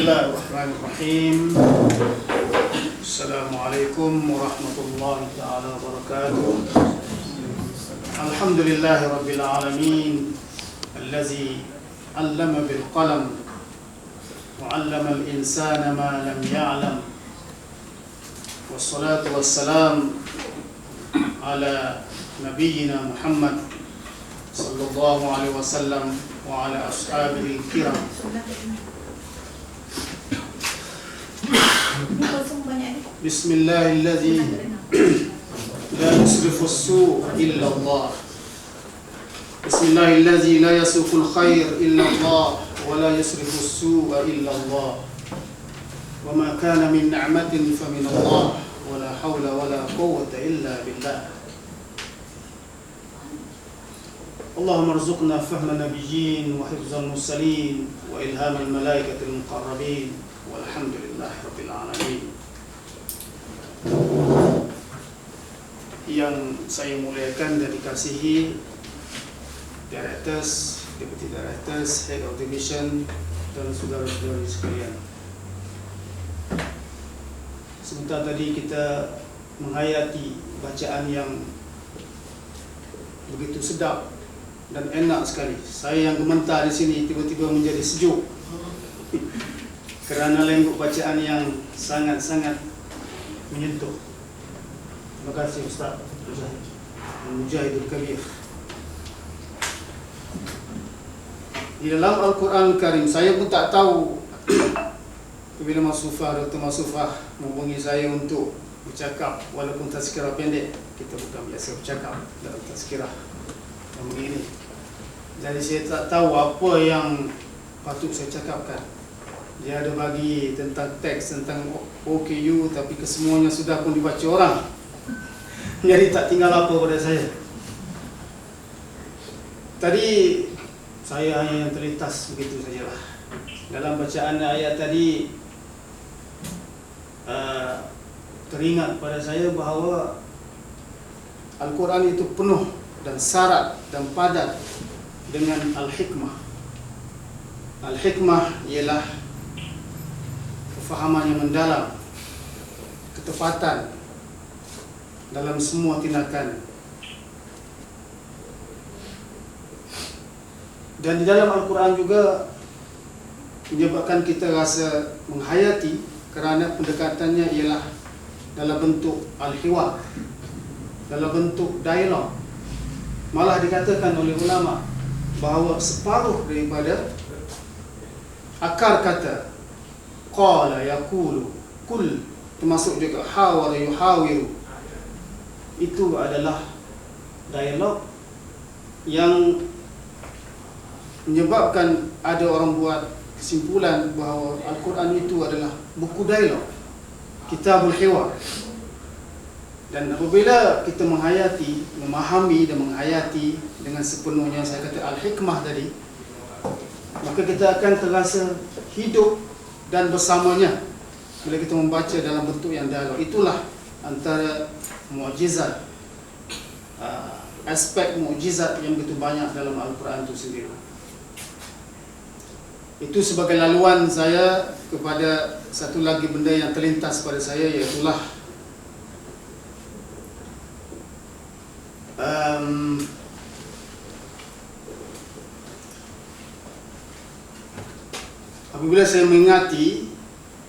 Bismillahirrahmanirrahim. Assalamualaikum warahmatullahi ta'ala wabarakatuh. Alhamdulillahi rabbil alamin, allazi 'allama bil qalam wa 'allama al insana ma lam ya'lam. Wassalatu wassalam ala nabiyyina Muhammad sallallahu alaihi wasallam wa ala ashabihi kiram. Bismillahilladzi la yusrifu as-su' illa Allah. Bismillahilladzi la yasrifu al-khair illa Allah wa la yusrifu as-su'a illa Allah. Wa ma kana min ni'matin fa min Allah wa la hawla wa la quwwata illa billah. Allahumma arzuqna fahma nabiyyin wa hifzal mursalin wa ilhamal malaikatil muqarrabin. Walhamdulillahi rabbil alamin. Yang saya muliakan dan dikasihi Directors, Deputy Directors, Head of Division dan saudara-saudari sekalian. Sebentar tadi kita menghayati bacaan yang begitu sedap dan enak sekali. Saya yang gementar di sini tiba-tiba menjadi sejuk kerana lembut bacaan yang sangat-sangat menyentuh. Terima kasih Ustaz Mujahidul Kabir. Di dalam Al-Quran Karim, saya pun tak tahu apabila Mas Sufah, Dr. Mas Sufah menghubungi saya untuk bercakap walaupun tazkirah pendek. Kita bukan biasa bercakap dalam tazkirah yang begini. Jadi saya tak tahu apa yang patut saya cakapkan. Dia ada bagi tentang teks, tentang OKU, tapi kesemuanya sudah pun dibaca orang. Jadi tak tinggal apa pada saya. Tadi saya hanya yang terlintas begitu sajalah. Dalam bacaan ayat tadi teringat pada saya bahawa Al-Quran itu penuh dan syarat dan padat dengan Al-Hikmah. Al-Hikmah ialah kefahaman yang mendalam, ketepatan dalam semua tindakan. Dan di dalam Al-Quran juga menyebabkan kita rasa menghayati kerana pendekatannya ialah dalam bentuk al-hiwar, dalam bentuk dialog. Malah dikatakan oleh ulama bahawa separuh daripada akar kata qala yaqulu kul, termasuk juga hawara yuhawiru, itu adalah dialog yang menyebabkan ada orang buat kesimpulan bahawa Al-Quran itu adalah buku dialog, kitabul hiwar. Dan apabila kita menghayati, memahami dan menghayati dengan sepenuhnya, saya kata Al-Hikmah tadi, maka kita akan terasa hidup dan bersamanya bila kita membaca dalam bentuk yang dialog. Itulah antara mukjizat, aspek mukjizat yang begitu banyak dalam Al-Quran itu sendiri. Itu sebagai laluan saya kepada satu lagi benda yang terlintas pada saya, iaitulah apabila saya mengingati,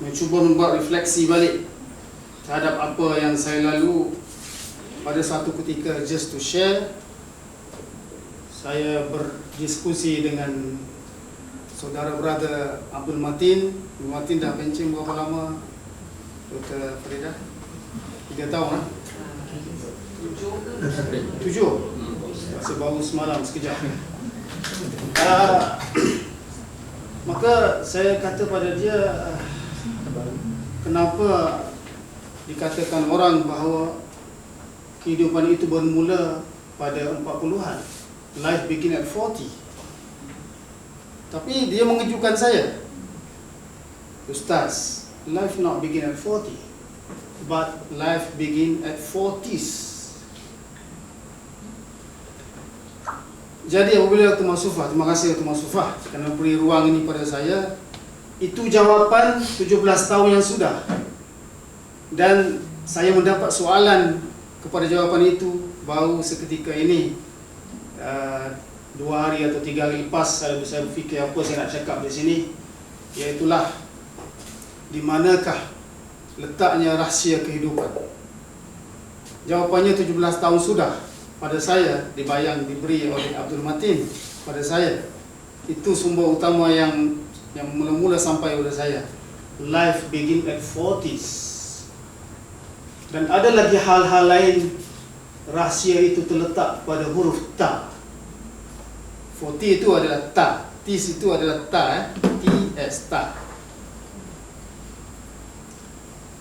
mencuba membuat refleksi balik terhadap apa yang saya lalu pada satu ketika, just to share, saya berdiskusi dengan saudara brother Abdul Matin. Abdul Matin dah pencing berapa lama? Dr. Farida? 3 tahun lah? 7? Masih baru semalam sekejap. Maka saya kata pada dia, kenapa dikatakan orang bahawa kehidupan itu bermula pada 40-an, life begin at 40. Tapi dia mengejutkan saya, Ustaz, life not begin at 40, but life begin at 40s. Jadi apabila Dr. Mas Sufah, terima kasih Dr. Mas Sufah kerana beri ruang ini pada saya, Itu jawapan 17 tahun yang sudah. Dan saya mendapat soalan kepada jawapan itu baru seketika ini. 2 hari atau 3 hari lepas saya berfikir apa saya nak cakap di sini, iaitulah di manakah letaknya rahsia kehidupan. Jawapannya 17 tahun sudah pada saya, diberi oleh Abdul Matin pada saya. Itu sumber utama yang mula-mula sampai pada saya. Life begin at 40s. Dan ada lagi hal-hal lain, rahsia itu terletak pada huruf ta. 40 itu adalah ta, tis itu adalah ta, ts, ta.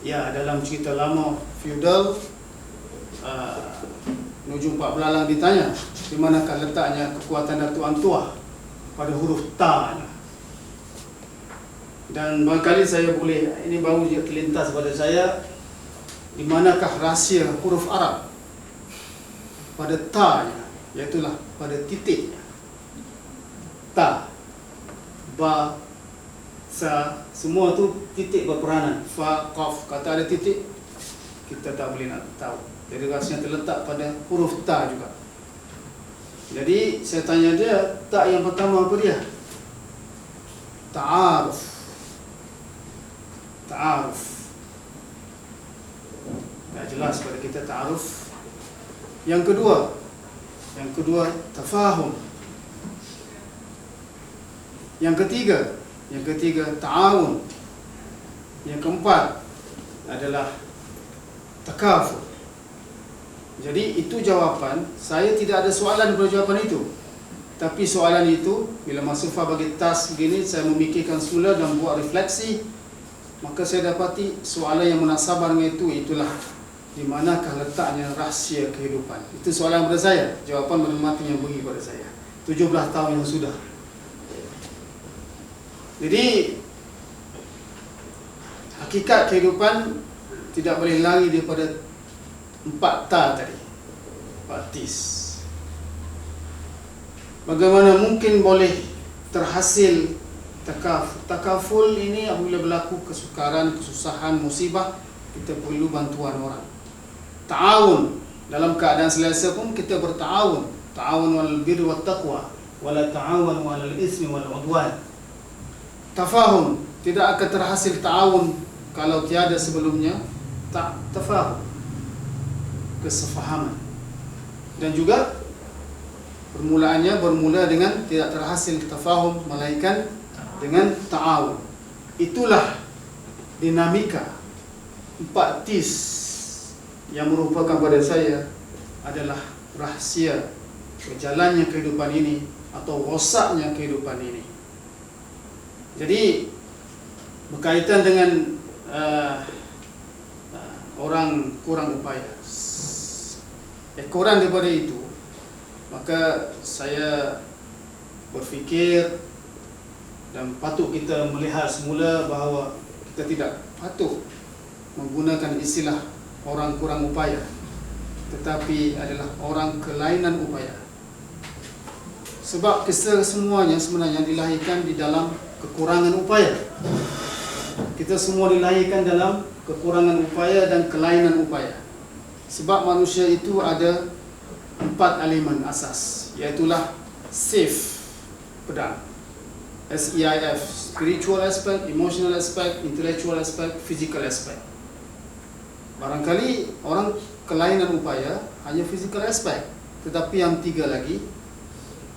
Ya, dalam cerita lama feudal, Nujum Pak Belalang ditanya, di manakah letaknya kekuatan Datuk Antua pada huruf ta. Dan barangkali saya boleh, ini baru je terlintas pada saya, di manakah rahsia huruf Arab pada ta, iaitulah pada titiknya. Ta, ba, sa, semua tu titik berperanan. Fa, qaf, kata ada titik, kita tak boleh nak tahu. Jadi rahsia terletak pada huruf ta juga. Jadi saya tanya dia, ta yang pertama apa dia? Ta'aruf. Ta'aruf. Dah jelas pada kita ta'aruf. Yang kedua tafahum. Yang ketiga ta'awun. Yang keempat adalah takaful. Jadi itu jawapan. Saya tidak ada soalan pada jawapan itu. Tapi soalan itu, bila Mas Sufa bagi task begini, saya memikirkan semula dan buat refleksi. Maka saya dapati soalan yang munasabah dengan itu, itulah di manakah letaknya rahsia kehidupan. Itu soalan pada saya. Jawapan Abdul yang beri pada saya 17 tahun yang sudah. Jadi hakikat kehidupan tidak boleh lari daripada 4 ta tadi, 4 tis. Bagaimana mungkin boleh terhasil takaful ini apabila berlaku kesukaran, kesusahan, musibah, kita perlu bantuan orang. Ta'awun, dalam keadaan selesa pun kita berta'awun. Ta'awun wal birri wat taqwa, wala ta'awun wal ismi wal udwan. Tafahum, tidak akan terhasil ta'awun kalau tiada sebelumnya tafahum, kesefahaman. Dan juga permulaannya bermula dengan tidak terhasil tafahum, melainkan dengan ta'awun. Itulah dinamika 4 tis yang merupakan pada saya adalah rahsia berjalannya kehidupan ini atau rosaknya kehidupan ini. Jadi berkaitan dengan orang kurang upaya, ekoran daripada itu, maka saya berfikir dan patut kita melihat semula bahawa kita tidak patut menggunakan istilah orang kurang upaya, tetapi adalah orang kelainan upaya. Sebab kesemuanya sebenarnya dilahirkan di dalam kekurangan upaya. Kita semua dilahirkan dalam kekurangan upaya dan kelainan upaya. Sebab manusia itu ada 4 elemen asas, iaitulah SIF, pedang, SEIF, spiritual aspect, emotional aspect, intellectual aspect, physical aspect. Barangkali orang kelainan upaya hanya physical aspect, tetapi yang 3 lagi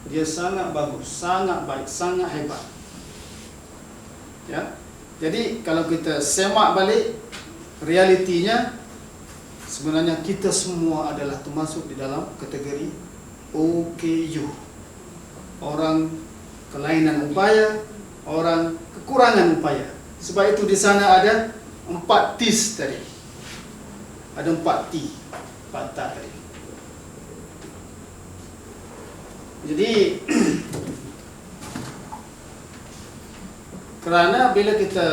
dia sangat bagus, sangat baik, sangat hebat. Ya. Jadi kalau kita semak balik realitinya, sebenarnya kita semua adalah termasuk di dalam kategori OKU. Orang kelainan upaya, orang kekurangan upaya. Sebab itu di sana ada 4 tis tadi. Ada 4 T, 4 ta tadi. Jadi kerana bila kita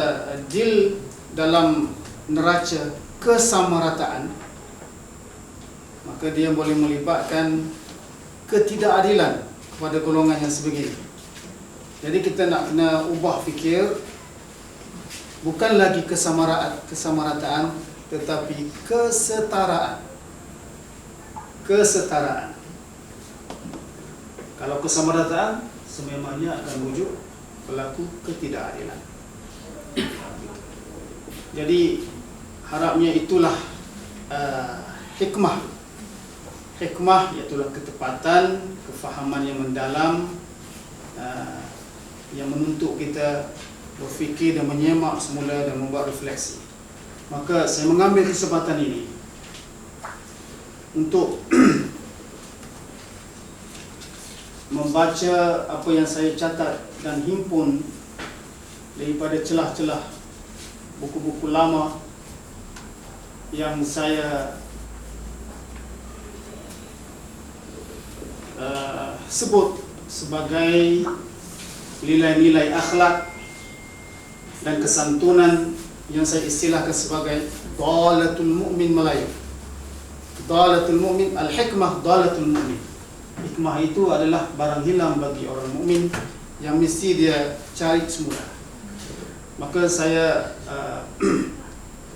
deal dalam neraca kesamarataan, maka dia boleh melibatkan ketidakadilan kepada golongan yang sebegini. Jadi kita nak kena ubah fikir bukan lagi kesamarataan, tetapi kesetaraan. Kesetaraan. Kalau kesamarataan, sememangnya akan wujud berlaku ketidakadilan. Jadi harapnya itulah hikmah. Hikmah iaitulah ketepatan, kefahaman yang mendalam, yang menuntut kita berfikir dan menyemak semula dan membuat refleksi. Maka saya mengambil kesempatan ini untuk membaca apa yang saya catat dan himpun daripada celah-celah buku-buku lama yang saya sebut sebagai nilai-nilai akhlak dan kesantunan yang saya istilahkan sebagai dalatul mu'min Melayu. Dalatul mu'min, al-hikmah dalatul mu'min. Hikmah itu adalah barang hilang bagi orang mukmin yang mesti dia cari semula. Maka saya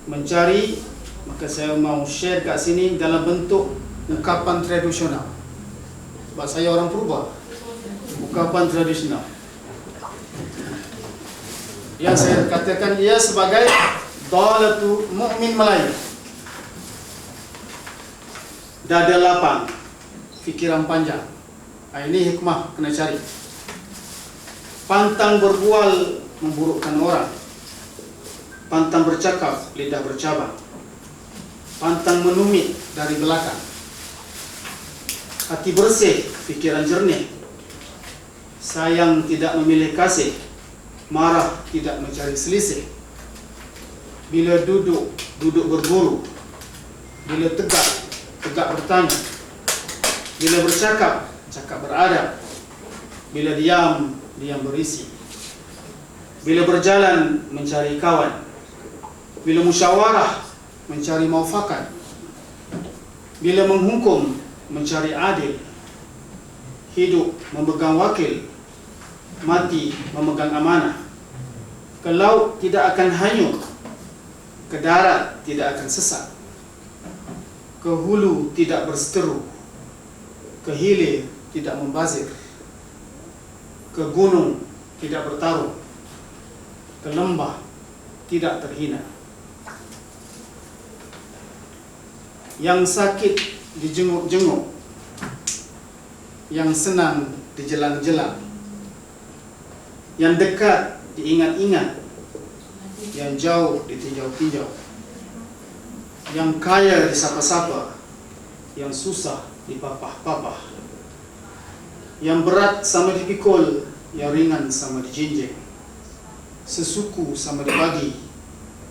mencari, maka saya mau share kat sini dalam bentuk ungkapan tradisional. Sebab saya orang purba, ungkapan tradisional yang saya katakan ia sebagai dalatul mu'min Melayu. Dada lapang, fikiran panjang. Ini hikmah kena cari. Pantang berbual memburukkan orang. Pantang bercakap, lidah bercabang. Pantang menumit dari belakang. Hati bersih, fikiran jernih. Sayang tidak memilih kasih, marah tidak mencari selisih. Bila duduk, duduk berguru. Bila tegak, tegak bertanya. Bila bercakap, cakap beradab. Bila diam, diam berisi. Bila berjalan, mencari kawan. Bila musyawarah, mencari muafakat. Bila menghukum, mencari adil. Hidup memegang wakil, mati memegang amanah. Ke laut tidak akan hanyut, ke darat tidak akan sesat. Ke hulu tidak berseteru, ke hilir tidak membazir. Ke gunung tidak bertaruh, ke lembah tidak terhina. Yang sakit dijenguk-jenguk, yang senang dijelang-jelang, yang dekat diingat-ingat, yang jauh ditinjau-tinjau, yang kaya disapa-sapa, yang susah dipapah-papah, yang berat sama dipikul, yang ringan sama dijinjing, sesuku sama dibagi,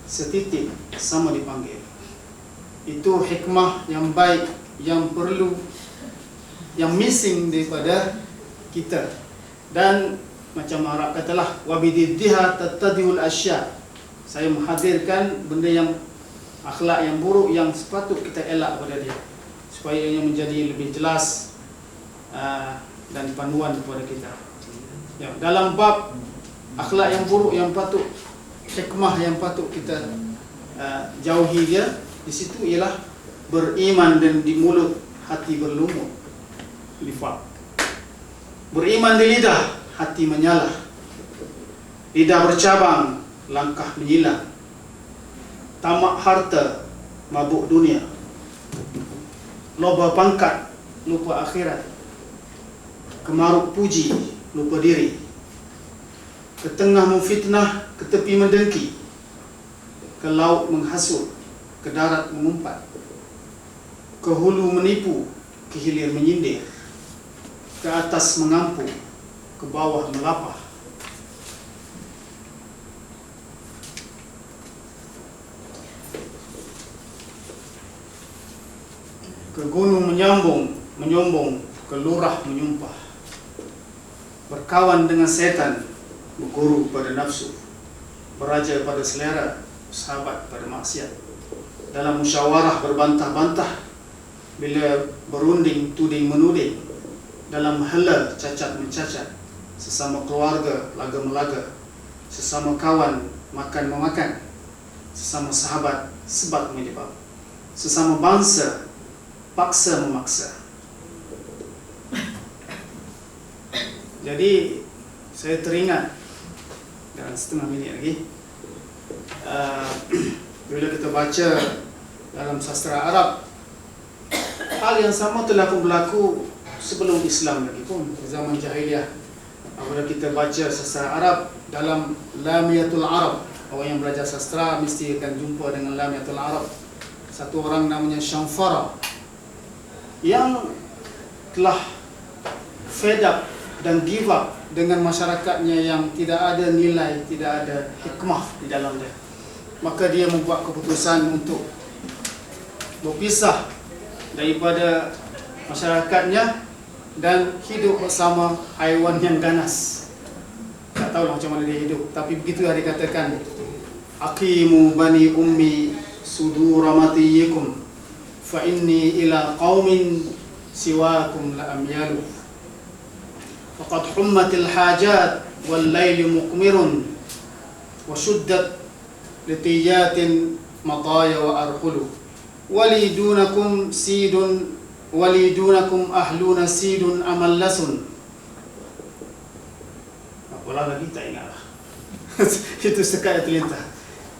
setitik sama dipanggil. Itu hikmah yang baik, yang perlu, yang missing daripada kita. Dan macam Arab katalah, wabididdiha tattadihul asya. Saya menghadirkan benda yang akhlak yang buruk yang sepatut kita elak pada dia, supaya ia menjadi lebih jelas dan panduan kepada kita. Ya, dalam bab akhlak yang buruk yang patut, hikmah yang patut kita jauhi dia, di situ ialah beriman dan di mulut, hati berlumut nifaq. Beriman di lidah, hati menyalah. Lidah bercabang, langkah menyilang. Tamak harta, mabuk dunia. Loba pangkat, lupa akhirat. Kemaruk puji, lupa diri. Ke tengah memfitnah, ke tepi mendengki. Ke laut menghasut, ke darat mengumpat. Ke hulu menipu, ke hilir menyindir. Ke atas mengampu, ke bawah melapah. Ke gunung menyombong, ke lurah menyumpah. Berkawan dengan setan, berguru pada nafsu. Beraja pada selera, sahabat pada maksiat. Dalam musyawarah berbantah-bantah, bila berunding tuding menuding. Dalam hala cacat mencacat, sesama keluarga laga melaga. sesama kawan makan memakan, sesama sahabat sebat menyebab, sesama bangsa paksa memaksa. Jadi saya teringat dalam setengah minit lagi, bila kita baca dalam sastra Arab, hal yang sama telah pun berlaku sebelum Islam lagi pun, zaman jahiliah. Apabila kita baca sastra Arab dalam Lamiyatul Arab, orang yang belajar sastra mesti akan jumpa dengan Lamiyatul Arab. Satu orang namanya Syamfara yang telah fed up dan give up dengan masyarakatnya yang tidak ada nilai, tidak ada hikmah di dalamnya. Maka dia membuat keputusan untuk berpisah daripada masyarakatnya dan hidup bersama haiwan yang ganas. Tak tahulah macam mana dia hidup, tapi begitulah dikatakan, aqimu bani ummi sudura matiyikum fa inni ila qaumin siwakum la amyalu faqad hummatil hajat wal layli muqmirun wa shuddat litiyatin mataya wa arqulu wali dunakum sidun wali dunakum ahluna sidun amallasun. Apalah lagi tak ingatlah. Itu sekat terlintas.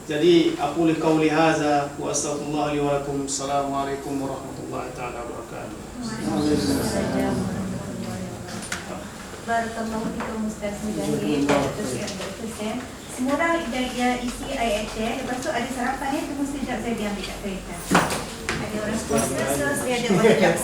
Jadi aku li qauli hadza wa astaghfirullah li wa lakum. Assalamualaikum warahmatullahi taala wabarakatuh. Barakallahu fikum Ustaz Mujahid. Semua orang dia isi ayat dia. Lepas tu ada sarapan ni, tunggu sekejap saya diambil kat kereta. Ada orang sponsor, so saya ada banyak